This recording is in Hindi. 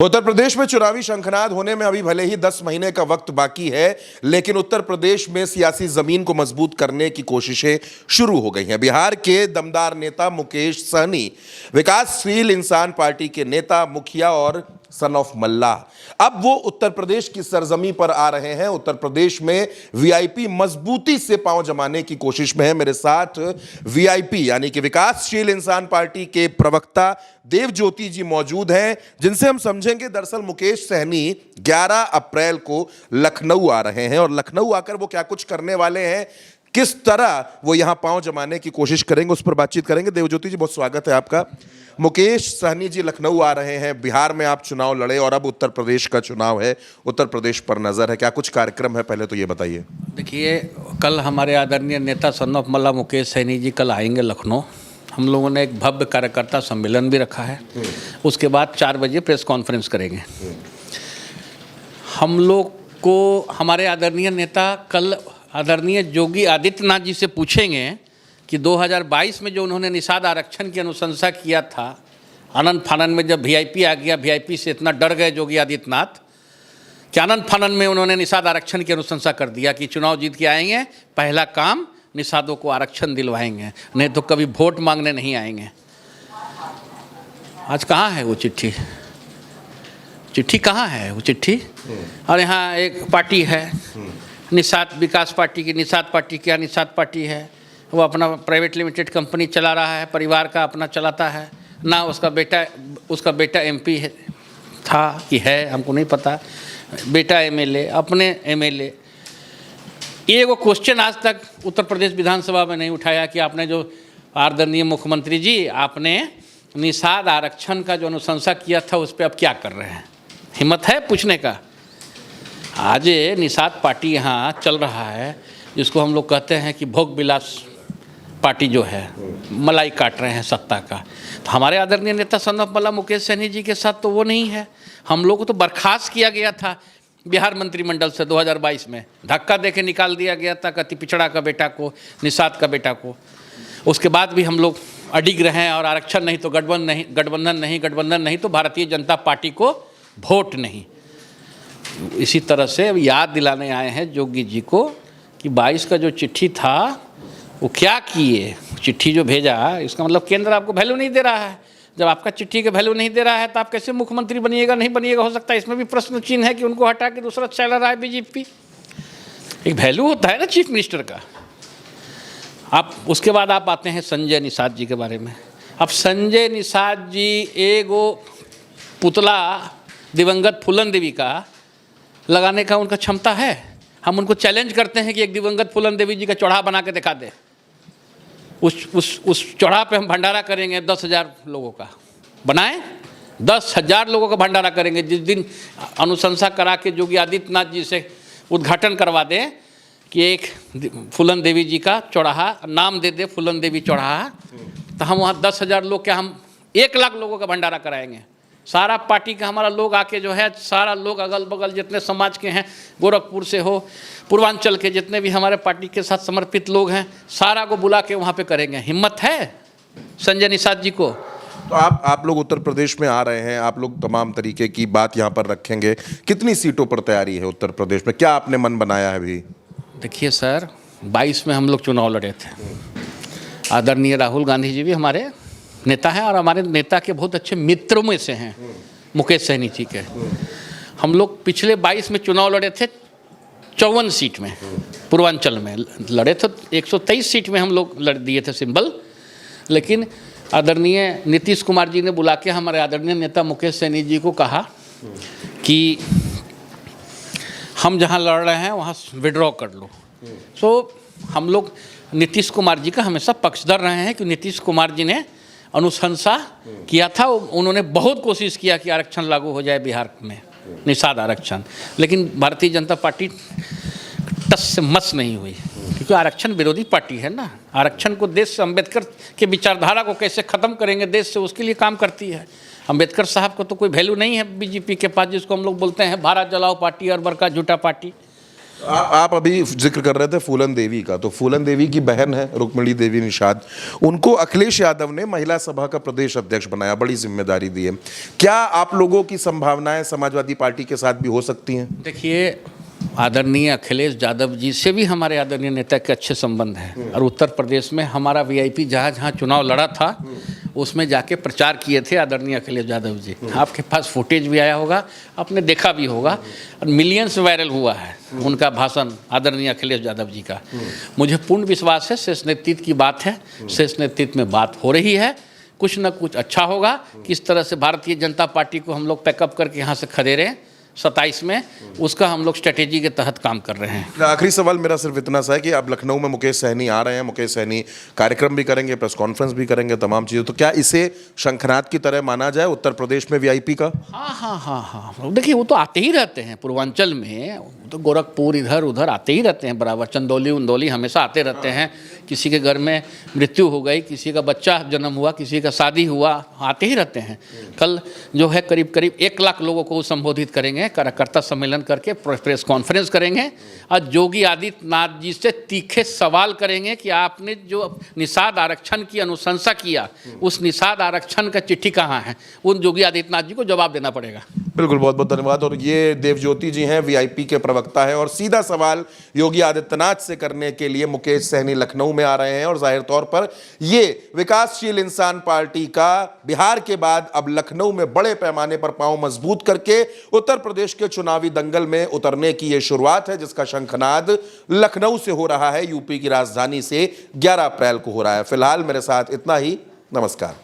उत्तर प्रदेश में चुनावी शंखनाद होने में अभी भले ही 10 महीने का वक्त बाकी है, लेकिन उत्तर प्रदेश में सियासी जमीन को मजबूत करने की कोशिशें शुरू हो गई हैं। बिहार के दमदार नेता मुकेश सहनी विकासशील इंसान पार्टी के नेता, मुखिया और सन ऑफ मल्लाह अब वो उत्तर प्रदेश की सरजमी पर आ रहे हैं। उत्तर प्रदेश में वीआईपी मजबूती से पांव जमाने की कोशिश में है। मेरे साथ वीआईपी यानी कि विकासशील इंसान पार्टी के प्रवक्ता देवज्योति जी मौजूद हैं, जिनसे हम समझेंगे दरअसल मुकेश सहनी 11 अप्रैल को लखनऊ आ रहे हैं और लखनऊ आकर वो क्या कुछ करने वाले हैं, किस तरह वो यहां पांव जमाने की कोशिश करेंगे, उस पर बातचीत करेंगे। देवज्योति जी, बहुत स्वागत है आपका। मुकेश सहनी जी लखनऊ आ रहे हैं, बिहार में आप चुनाव लड़े और अब उत्तर प्रदेश का चुनाव है, उत्तर प्रदेश पर नजर है, क्या कुछ कार्यक्रम है, पहले तो ये बताइए। देखिए, कल हमारे आदरणीय नेता सन ऑफ मल्लाह मुकेश सहनी जी कल आएंगे लखनऊ। हम लोगों ने एक भव्य कार्यकर्ता सम्मेलन भी रखा है। उसके बाद 4 बजे प्रेस कॉन्फ्रेंस करेंगे। हम लोग को हमारे आदरणीय नेता कल आदरणीय योगी आदित्यनाथ जी से पूछेंगे कि 2022 में जो उन्होंने निषाद आरक्षण की अनुशंसा किया था, आनंद फानन में जब वीआईपी आ गया, वीआईपी से इतना डर गए योगी आदित्यनाथ कि आनंद फानन में उन्होंने निषाद आरक्षण की अनुशंसा कर दिया कि चुनाव जीत के आएंगे, पहला काम निषादों को आरक्षण दिलवाएंगे, नहीं तो कभी वोट मांगने नहीं आएंगे। आज कहाँ है वो चिट्ठी? चिट्ठी कहाँ है वो चिट्ठी? और यहाँ एक पार्टी है निषाद विकास पार्टी की, निषाद पार्टी क्या निषाद पार्टी है, वो अपना प्राइवेट लिमिटेड कंपनी चला रहा है, परिवार का अपना चलाता है ना। उसका बेटा एमपी है था कि है, हमको नहीं पता। बेटा एमएलए, अपने एमएलए। ये वो क्वेश्चन आज तक उत्तर प्रदेश विधानसभा में नहीं उठाया कि आपने जो आदरणीय मुख्यमंत्री जी आपने निषाद आरक्षण का जो अनुशंसा किया था उस पर अब क्या कर रहे हैं। हिम्मत है पूछने का? आज ये निषाद पार्टी यहाँ चल रहा है, जिसको हम लोग कहते हैं कि भोग विलास पार्टी जो है, मलाई काट रहे हैं सत्ता का। तो हमारे आदरणीय नेता सन ऑफ मल्लाह मुकेश सहनी जी के साथ तो वो नहीं है। हम लोग को तो बर्खास्त किया गया था बिहार मंत्रिमंडल से 2022 में, धक्का देके निकाल दिया गया था कति पिछड़ा का बेटा को, निषाद का बेटा को। उसके बाद भी हम लोग अडिग रहे हैं और आरक्षण नहीं तो गठबंधन नहीं तो भारतीय जनता पार्टी को वोट नहीं। इसी तरह से याद दिलाने आए हैं योगी जी को कि 22 का जो चिट्ठी था वो क्या किए। चिट्ठी जो भेजा, इसका मतलब केंद्र आपको वैल्यू नहीं दे रहा है। जब आपका चिट्ठी का वैल्यू नहीं दे रहा है तो आप कैसे मुख्यमंत्री बनिएगा, नहीं बनिएगा? हो सकता है इसमें भी प्रश्न चिन्ह है कि उनको हटा के दूसरा चला रहा है बीजेपी। एक वैल्यू होता है ना चीफ मिनिस्टर का। आप उसके बाद आप आते हैं संजय निषाद जी के बारे में। अब संजय निषाद जी एगो पुतला दिवंगत फूलन देवी का लगाने का उनका क्षमता है। हम उनको चैलेंज करते हैं कि एक दिवंगत फूलन देवी जी का चौड़ा बना के दिखा दे। उस चौड़ा पे हम भंडारा करेंगे 10,000 लोगों का। बनाएं 10,000 लोगों का भंडारा करेंगे। जिस दिन अनुशंसा करा के योगी आदित्यनाथ जी से उद्घाटन करवा दें कि एक फूलन देवी जी का चौराहा नाम दे दे, फूलन देवी चौराहा, तो हम वहाँ 10,000 लोग क्या, हम 1 लाख लोगों का भंडारा कराएंगे। सारा पार्टी का हमारा लोग आके जो है, सारा लोग अगल बगल जितने समाज के हैं, गोरखपुर से हो, पूर्वांचल के जितने भी हमारे पार्टी के साथ समर्पित लोग हैं, सारा को बुला के वहाँ पे करेंगे। हिम्मत है संजय निषाद जी को? तो आप लोग उत्तर प्रदेश में आ रहे हैं, आप लोग तमाम तरीके की बात यहाँ पर रखेंगे। कितनी सीटों पर तैयारी है उत्तर प्रदेश में, क्या आपने मन बनाया है अभी? देखिए सर, 22 में हम लोग चुनाव लड़े थे। आदरणीय राहुल गांधी जी भी हमारे नेता हैं और हमारे नेता के बहुत अच्छे मित्रों में से हैं मुकेश सहनी जी के। हम लोग पिछले 22 में चुनाव लड़े थे 54 सीट में, पूर्वांचल में लड़े थे। 123 सीट में हम लोग लड़ दिए थे सिंबल। लेकिन आदरणीय नीतीश कुमार जी ने बुला के हमारे आदरणीय नेता मुकेश सहनी जी को कहा कि हम जहाँ लड़ रहे हैं वहाँ विड्रॉ कर लो। सो हम लोग नीतीश कुमार जी का हमेशा पक्षधर रहे हैं कि नीतीश कुमार जी ने अनुशंसा किया था। उन्होंने बहुत कोशिश किया कि आरक्षण लागू हो जाए बिहार में, निषाद आरक्षण, लेकिन भारतीय जनता पार्टी टस से मस नहीं हुई, क्योंकि आरक्षण विरोधी पार्टी है ना। आरक्षण को देश से, अम्बेडकर के विचारधारा को कैसे ख़त्म करेंगे देश से, उसके लिए काम करती है। अम्बेडकर साहब को तो कोई वैल्यू नहीं है बीजेपी के पास, जिसको हम लोग बोलते हैं भारत जलाओ पार्टी और बड़का झूठा पार्टी। आप अभी जिक्र कर रहे थे फूलन देवी का, तो फूलन देवी की बहन है रुक्मिणी देवी निषाद, उनको अखिलेश यादव ने महिला सभा का प्रदेश अध्यक्ष बनाया, बड़ी जिम्मेदारी दी है। क्या आप लोगों की संभावनाएं समाजवादी पार्टी के साथ भी हो सकती हैं? देखिए, आदरणीय अखिलेश यादव जी से भी हमारे आदरणीय नेता के अच्छे संबंध हैं, और उत्तर प्रदेश में हमारा वीआईपी जहाँ जहाँ चुनाव लड़ा था उसमें जाके प्रचार किए थे आदरणीय अखिलेश यादव जी। आपके पास फुटेज भी आया होगा, आपने देखा भी होगा, और मिलियंस वायरल हुआ है उनका भाषण आदरणीय अखिलेश यादव जी का। मुझे पूर्ण विश्वास है शेष नेतृत्व की बात है, शेष नेतृत्व में बात हो रही है, कुछ न कुछ अच्छा होगा। किस तरह से भारतीय जनता पार्टी को हम लोग पैकअप करके यहाँ से खदेड़ें 27 में, उसका हम लोग स्ट्रेटेजी के तहत काम कर रहे हैं। आखिरी सवाल मेरा सिर्फ इतना सा है कि अब लखनऊ में मुकेश सहनी आ रहे हैं, मुकेश सहनी कार्यक्रम भी करेंगे, प्रेस कॉन्फ्रेंस भी करेंगे, तमाम चीज़ें, तो क्या इसे शंखनाद की तरह माना जाए उत्तर प्रदेश में वीआईपी का? हाँ, देखिए वो तो आते ही रहते हैं पूर्वांचल में, तो गोरखपुर इधर उधर आते ही रहते हैं बराबर, चंदौली उंदौली हमेशा आते रहते हैं। किसी के घर में मृत्यु हो गई, किसी का बच्चा जन्म हुआ, किसी का शादी हुआ, आते ही रहते हैं। कल जो है करीब 1 लाख लोगों को संबोधित करेंगे, कार्यकर्ता सम्मेलन करके प्रेस कॉन्फ्रेंस करेंगे, और योगी आदित्यनाथ जी से तीखे सवाल करेंगे कि आपने जो निषाद आरक्षण की अनुशंसा किया, उस निषाद आरक्षण का चिट्ठी कहाँ है, उन योगी आदित्यनाथ जी को जवाब देना पड़ेगा। बिल्कुल, बहुत बहुत धन्यवाद। और ये देवज्योति जी हैं, वीआईपी के प्रवक्ता है, और सीधा सवाल योगी आदित्यनाथ से करने के लिए मुकेश सहनी लखनऊ में आ रहे हैं, और जाहिर तौर पर ये विकासशील इंसान पार्टी का बिहार के बाद अब लखनऊ में बड़े पैमाने पर पांव मजबूत करके उत्तर प्रदेश के चुनावी दंगल में उतरने की ये शुरुआत है, जिसका शंखनाद लखनऊ से हो रहा है, यूपी की राजधानी से 11 अप्रैल को हो रहा है। फिलहाल मेरे साथ इतना ही, नमस्कार।